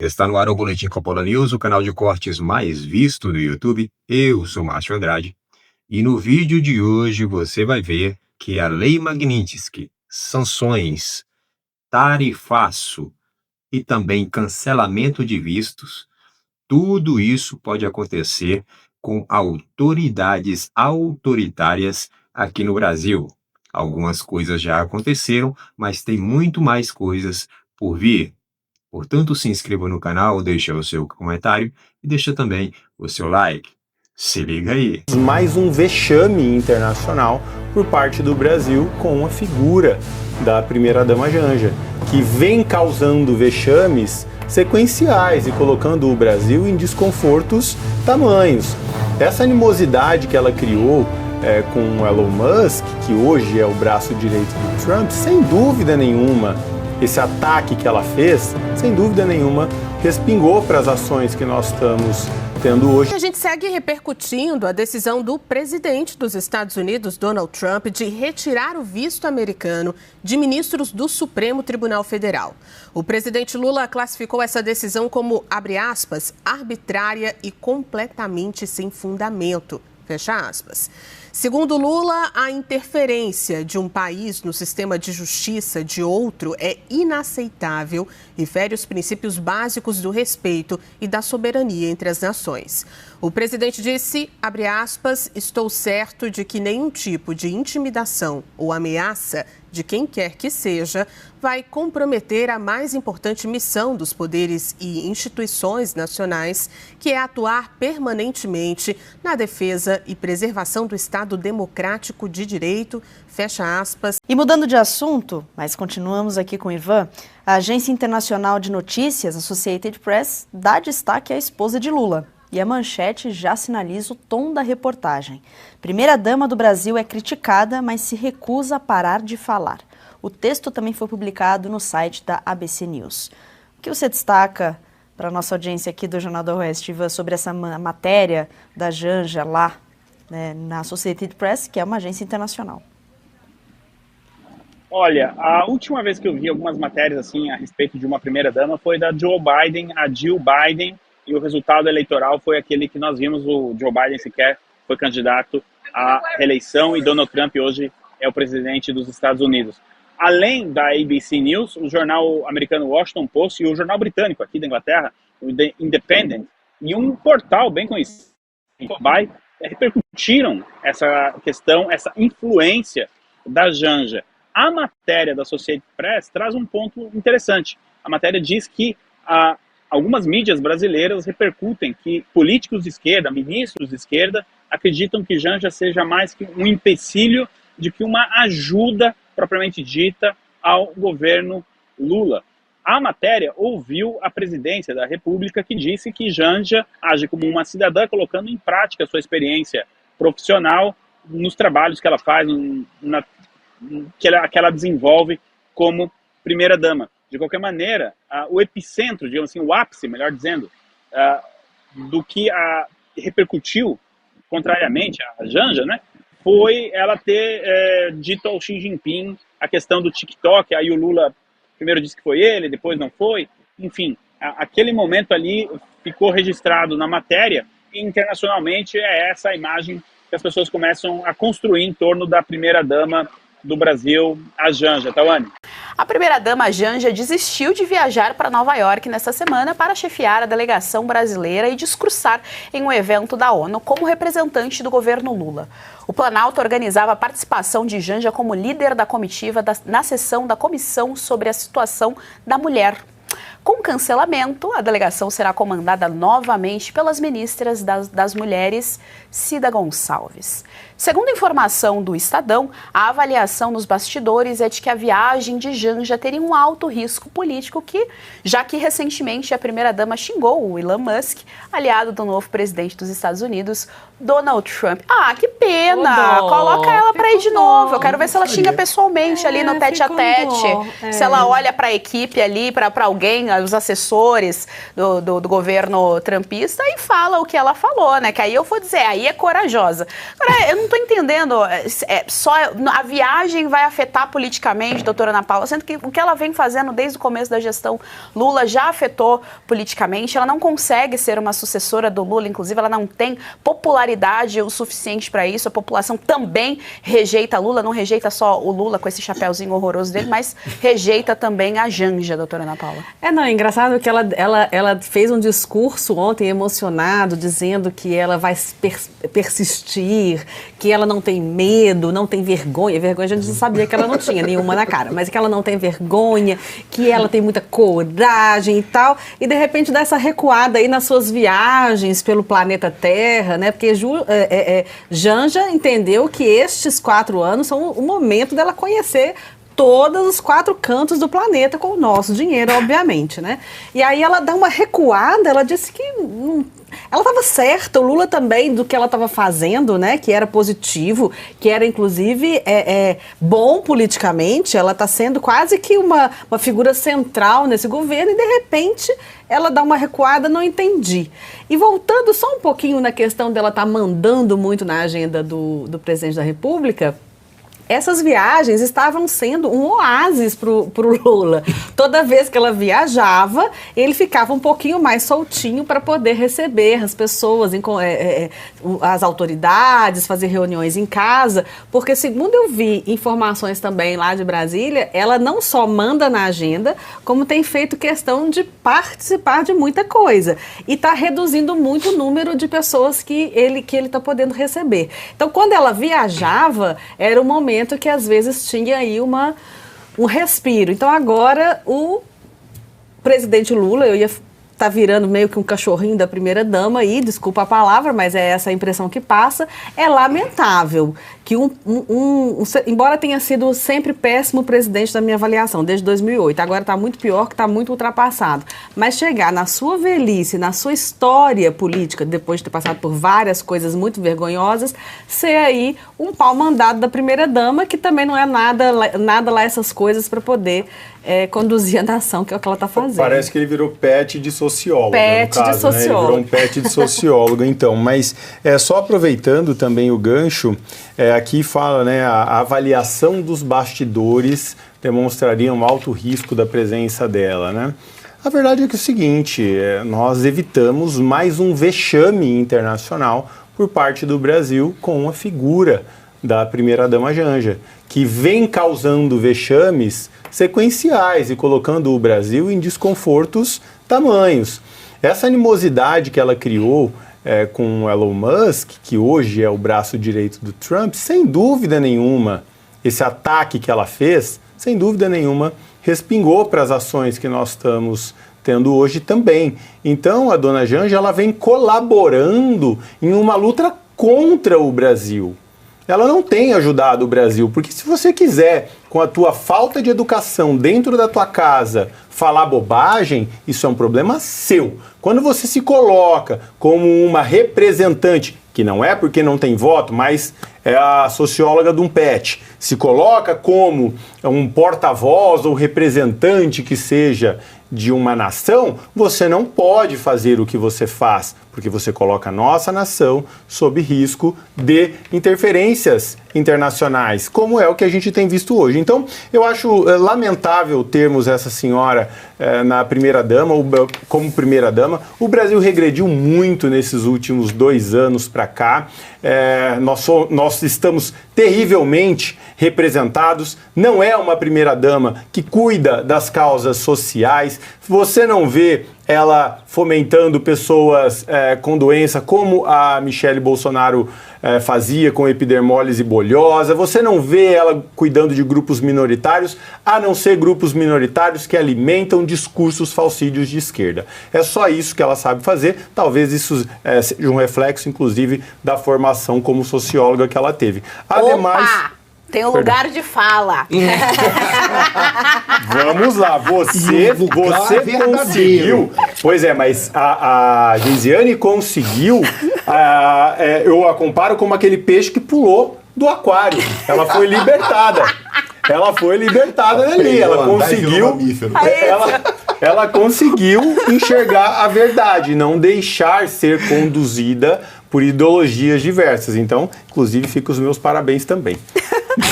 Está no ar o Boletim Coppola News, o canal de cortes mais visto do YouTube. Eu sou Márcio Andrade e no vídeo de hoje você vai ver que a Lei Magnitsky, sanções, tarifaço e também cancelamento de vistos, tudo isso pode acontecer com autoridades autoritárias aqui no Brasil. Algumas coisas já aconteceram, mas tem muito mais coisas por vir. Portanto, se inscreva no canal, deixa o seu comentário e deixa também o seu like. Se liga aí! Mais um vexame internacional por parte do Brasil com a figura da primeira-dama Janja, que vem causando vexames sequenciais e colocando o Brasil em desconfortos tamanhos. Essa animosidade que ela criou com o Elon Musk, que hoje é o braço direito do Trump, sem dúvida nenhuma, esse ataque que ela fez, sem dúvida nenhuma, respingou para as ações que nós estamos tendo hoje. A gente segue repercutindo a decisão do presidente dos Estados Unidos, Donald Trump, de retirar o visto americano de ministros do Supremo Tribunal Federal. O presidente Lula classificou essa decisão como, abre aspas, arbitrária e completamente sem fundamento, fecha aspas. Segundo Lula, a interferência de um país no sistema de justiça de outro é inaceitável e fere os princípios básicos do respeito e da soberania entre as nações. O presidente disse, abre aspas, estou certo de que nenhum tipo de intimidação ou ameaça de quem quer que seja vai comprometer a mais importante missão dos poderes e instituições nacionais, que é atuar permanentemente na defesa e preservação do Estado democrático de direito, fecha aspas. E mudando de assunto, mas continuamos aqui com o Ivan, a agência internacional de notícias, Associated Press, dá destaque à esposa de Lula. E a manchete já sinaliza o tom da reportagem. Primeira-dama do Brasil é criticada, mas se recusa a parar de falar. O texto também foi publicado no site da ABC News. O que você destaca para a nossa audiência aqui do Jornal do Oeste, Ivan, sobre essa matéria da Janja lá, né, na Associated Press, que é uma agência internacional? Olha, a última vez que eu vi algumas matérias assim a respeito de uma primeira-dama foi da Joe Biden, a Jill Biden, e o resultado eleitoral foi aquele que nós vimos. O Joe Biden sequer foi candidato à reeleição e Donald Trump hoje é o presidente dos Estados Unidos. Além da ABC News, o jornal americano Washington Post e o jornal britânico aqui da Inglaterra, o The Independent, e um portal bem conhecido, repercutiram essa questão, essa influência da Janja. A matéria da Associated Press traz um ponto interessante. A matéria diz que algumas mídias brasileiras repercutem que políticos de esquerda, ministros de esquerda, acreditam que Janja seja mais que um empecilho de que uma ajuda propriamente dita ao governo Lula. A matéria ouviu a presidência da República, que disse que Janja age como uma cidadã, colocando em prática sua experiência profissional nos trabalhos que ela faz, que ela desenvolve como primeira-dama. De qualquer maneira, o epicentro, digamos assim, o ápice, melhor dizendo, do que repercutiu contrariamente a Janja, né, foi ela ter dito ao Xi Jinping a questão do TikTok. Aí o Lula primeiro disse que foi ele, depois não foi. Enfim, aquele momento ali ficou registrado na matéria e internacionalmente é essa a imagem que as pessoas começam a construir em torno da primeira-dama do Brasil, a Janja. Tawane? A primeira-dama Janja desistiu de viajar para Nova York nesta semana para chefiar a delegação brasileira e discursar em um evento da ONU como representante do governo Lula. O Planalto organizava a participação de Janja como líder da comitiva na sessão da Comissão sobre a Situação da Mulher. Com cancelamento, a delegação será comandada novamente pelas ministras das Mulheres, Cida Gonçalves. Segundo informação do Estadão, a avaliação nos bastidores é de que a viagem de Janja teria um alto risco político, já que recentemente a primeira-dama xingou o Elon Musk, aliado do novo presidente dos Estados Unidos, Donald Trump. Ah, que pena! Coloca ela pra ir de novo. Eu quero ver se ela xinga pessoalmente ali no tete-a-tete. Se ela olha pra equipe ali, pra alguém os assessores do governo trumpista e fala o que ela falou, né? Que aí eu vou dizer, aí é corajosa. Agora, eu não estou entendendo, só a viagem vai afetar politicamente, doutora Ana Paula, sendo que o que ela vem fazendo desde o começo da gestão Lula já afetou politicamente, ela não consegue ser uma sucessora do Lula, inclusive ela não tem popularidade o suficiente para isso, a população também rejeita Lula, não rejeita só o Lula com esse chapéuzinho horroroso dele, mas rejeita também a Janja, doutora Ana Paula. É engraçado que ela fez um discurso ontem emocionado, dizendo que ela vai persistir, que ela não tem medo, não tem vergonha. Vergonha a gente já sabia que ela não tinha nenhuma na cara, mas que ela não tem vergonha, que ela tem muita coragem e tal, e de repente dá essa recuada aí nas suas viagens pelo planeta Terra, né? Porque Janja entendeu que estes 4 anos são o momento dela conhecer todos os 4 cantos do planeta com o nosso dinheiro, obviamente, né? E aí ela dá uma recuada, ela disse que ela estava certa, o Lula também, do que ela estava fazendo, né? Que era positivo, que era, inclusive, bom politicamente. Ela está sendo quase que uma figura central nesse governo e, de repente, ela dá uma recuada, não entendi. E voltando só um pouquinho na questão dela estar mandando muito na agenda do presidente da República, essas viagens estavam sendo um oásis pro Lula. Toda vez que ela viajava, ele ficava um pouquinho mais soltinho para poder receber as pessoas, as autoridades, fazer reuniões em casa, porque segundo eu vi informações também lá de Brasília, ela não só manda na agenda, como tem feito questão de participar de muita coisa. E está reduzindo muito o número de pessoas que ele está podendo receber. Então, quando ela viajava, era o momento que às vezes tinha aí um respiro. Então agora o presidente Lula, eu ia tá virando meio que um cachorrinho da primeira-dama aí, desculpa a palavra, mas é essa a impressão que passa. É lamentável que embora tenha sido sempre péssimo presidente da minha avaliação, desde 2008, agora está muito pior, que está muito ultrapassado. Mas chegar na sua velhice, na sua história política, depois de ter passado por várias coisas muito vergonhosas, ser aí um pau mandado da primeira-dama, que também não é nada lá essas coisas para poder conduzir a nação, que é o que ela está fazendo. Parece que ele virou pet de sociólogo. Pet no caso, de sociólogo. Né? Ele virou um pet de sociólogo, então. Mas só aproveitando também o gancho, aqui fala, né, a avaliação dos bastidores demonstraria um alto risco da presença dela, né? A verdade é que é o seguinte, nós evitamos mais um vexame internacional por parte do Brasil com a figura da primeira-dama Janja, que vem causando vexames sequenciais e colocando o Brasil em desconfortos tamanhos. Essa animosidade que ela criou com o Elon Musk, que hoje é o braço direito do Trump, sem dúvida nenhuma, esse ataque que ela fez, sem dúvida nenhuma, respingou para as ações que nós estamos tendo hoje também. Então, a dona Janja, ela vem colaborando em uma luta contra o Brasil. Ela não tem ajudado o Brasil, porque se você quiser, com a tua falta de educação dentro da tua casa, falar bobagem, isso é um problema seu. Quando você se coloca como uma representante, que não é porque não tem voto, mas é a socióloga de um pet, se coloca como um porta-voz ou representante que seja de uma nação, você não pode fazer o que você faz, porque você coloca a nossa nação sob risco de interferências internacionais, como é o que a gente tem visto hoje. Então, eu acho lamentável termos essa senhora na primeira-dama, como primeira-dama. O Brasil regrediu muito nesses últimos 2 anos para cá. Nós estamos terrivelmente representados. Não é uma primeira-dama que cuida das causas sociais. Você não vê ela fomentando pessoas com doença, como a Michele Bolsonaro fazia com epidermólise bolhosa. Você não vê ela cuidando de grupos minoritários, a não ser grupos minoritários que alimentam discursos falsídios de esquerda. É só isso que ela sabe fazer. Talvez isso seja um reflexo, inclusive, da formação como socióloga que ela teve. Ademais... Opa! Tem um lugar de fala. Vamos lá, você conseguiu. Pois é, mas a Geisiane conseguiu. Eu a comparo como aquele peixe que pulou do aquário. Ela foi libertada. Ela foi libertada dali. Ela conseguiu. ela conseguiu enxergar a verdade, não deixar ser conduzida por ideologias diversas. Então, inclusive, fica os meus parabéns também.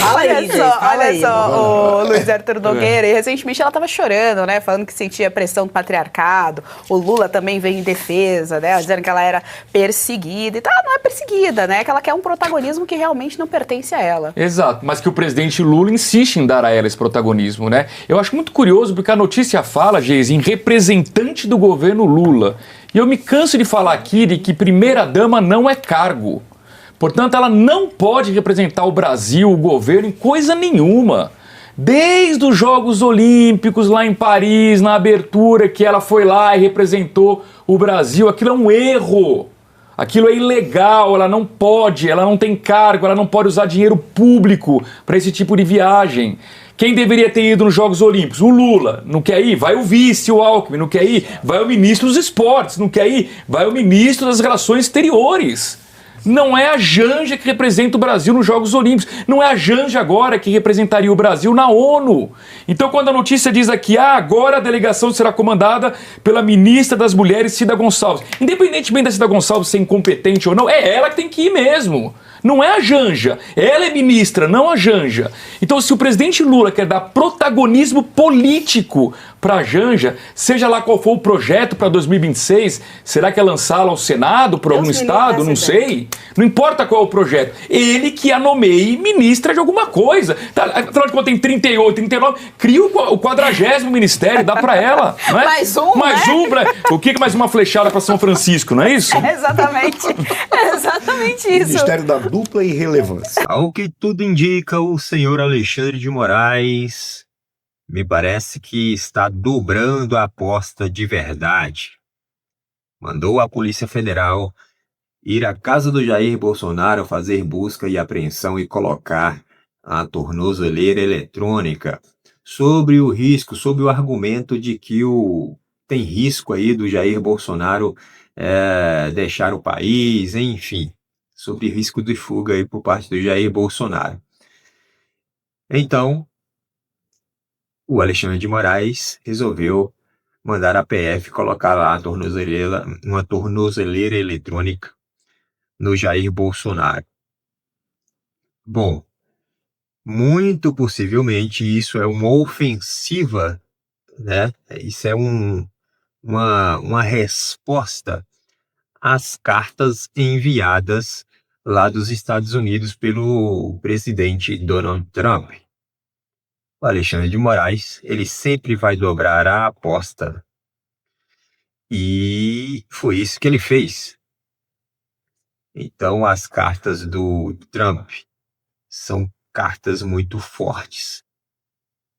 Fala aí, gente, fala olha aí. só, o Luiz Arthur Nogueira, e recentemente ela estava chorando, né, falando que sentia pressão do patriarcado, o Lula também veio em defesa, né, dizendo que ela era perseguida, e tá, não é perseguida, né, que ela quer um protagonismo que realmente não pertence a ela. Exato, mas que o presidente Lula insiste em dar a ela esse protagonismo, né? Eu acho muito curioso porque a notícia fala, Geise, em representante do governo Lula. E eu me canso de falar aqui de que primeira-dama não é cargo. Portanto, ela não pode representar o Brasil, o governo, em coisa nenhuma. Desde os Jogos Olímpicos lá em Paris, na abertura, que ela foi lá e representou o Brasil, aquilo é um erro. Aquilo é ilegal, ela não pode, ela não tem cargo, ela não pode usar dinheiro público para esse tipo de viagem. Quem deveria ter ido nos Jogos Olímpicos? O Lula. Não quer ir? Vai o vice, o Alckmin. Não quer ir? Vai o ministro dos esportes. Não quer ir? Vai o ministro das relações exteriores. Não é a Janja que representa o Brasil nos Jogos Olímpicos. Não é a Janja agora que representaria o Brasil na ONU. Então, quando a notícia diz aqui, agora a delegação será comandada pela ministra das Mulheres, Cida Gonçalves. Independentemente da Cida Gonçalves ser incompetente ou não, é ela que tem que ir mesmo. Não é a Janja. Ela é ministra, não a Janja. Então, se o presidente Lula quer dar protagonismo político para a Janja, seja lá qual for o projeto para 2026, será que é lançá-lo ao Senado por algum estado? Não sei. Não importa qual é o projeto. Ele que a nomeie ministra de alguma coisa. Afinal de contas, tem 38, 39. Cria o 40º ministério, dá para ela. Não é? Mais um, Mais né? um. O que é mais uma flechada para São Francisco, não é isso? Exatamente. É exatamente isso. Ministério da dupla irrelevância. Ao que tudo indica, o senhor Alexandre de Moraes me parece que está dobrando a aposta de verdade. Mandou a Polícia Federal ir à casa do Jair Bolsonaro fazer busca e apreensão e colocar a tornozeleira eletrônica sobre o risco, sob o argumento de que tem risco aí do Jair Bolsonaro deixar o país, enfim, sobre risco de fuga aí por parte do Jair Bolsonaro. Então, o Alexandre de Moraes resolveu mandar a PF colocar lá uma tornozeleira eletrônica no Jair Bolsonaro. Bom, muito possivelmente isso é uma ofensiva, né? Isso é uma resposta às cartas enviadas lá dos Estados Unidos pelo presidente Donald Trump. O Alexandre de Moraes, ele sempre vai dobrar a aposta. E foi isso que ele fez. Então, as cartas do Trump são cartas muito fortes,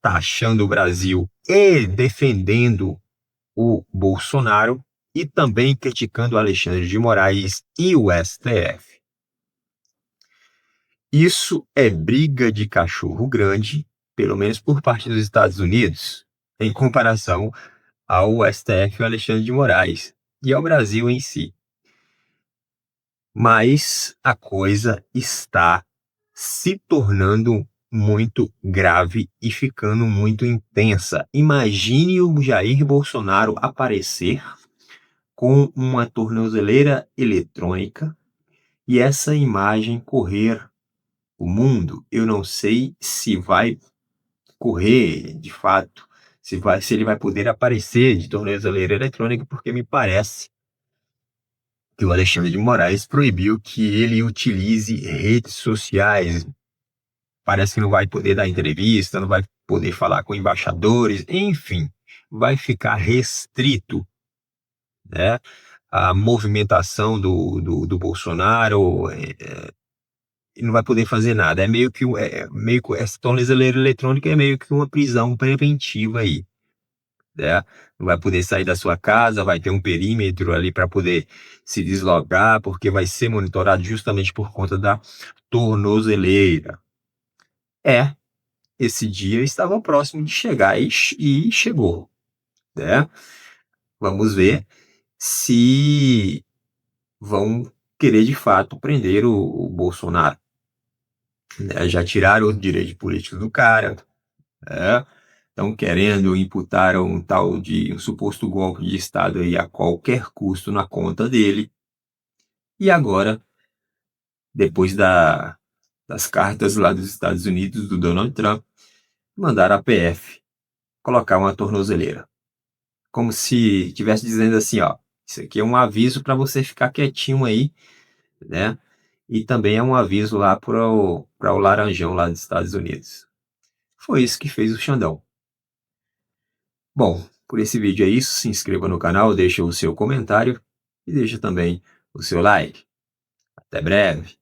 taxando o Brasil e defendendo o Bolsonaro e também criticando o Alexandre de Moraes e o STF. Isso é briga de cachorro grande, pelo menos por parte dos Estados Unidos, em comparação ao STF e ao Alexandre de Moraes e ao Brasil em si. Mas a coisa está se tornando muito grave e ficando muito intensa. Imagine o Jair Bolsonaro aparecer com uma tornozeleira eletrônica e essa imagem correr o mundo. Eu não sei se vai correr de fato, se ele vai poder aparecer de tornozeleira eletrônica, porque me parece que o Alexandre de Moraes proibiu que ele utilize redes sociais. Parece que não vai poder dar entrevista, não vai poder falar com embaixadores, enfim, vai ficar restrito, né? A movimentação do Bolsonaro, não vai poder fazer nada. Essa tornozeleira eletrônica é meio que uma prisão preventiva aí, né? Não vai poder sair da sua casa, vai ter um perímetro ali para poder se deslogar, porque vai ser monitorado justamente por conta da tornozeleira. Esse dia estava próximo de chegar e chegou, né? Vamos ver se vão querer de fato prender o Bolsonaro, né? Já tiraram o direito político do cara, né? estão querendo imputar um suposto golpe de Estado aí a qualquer custo na conta dele. E agora, depois das cartas lá dos Estados Unidos, do Donald Trump, mandaram a PF colocar uma tornozeleira. Como se estivesse dizendo assim, ó, isso aqui é um aviso para você ficar quietinho aí, né? E também é um aviso lá para o Laranjão lá dos Estados Unidos. Foi isso que fez o Xandão. Bom, por esse vídeo é isso. Se inscreva no canal, deixa o seu comentário e deixa também o seu like. Até breve!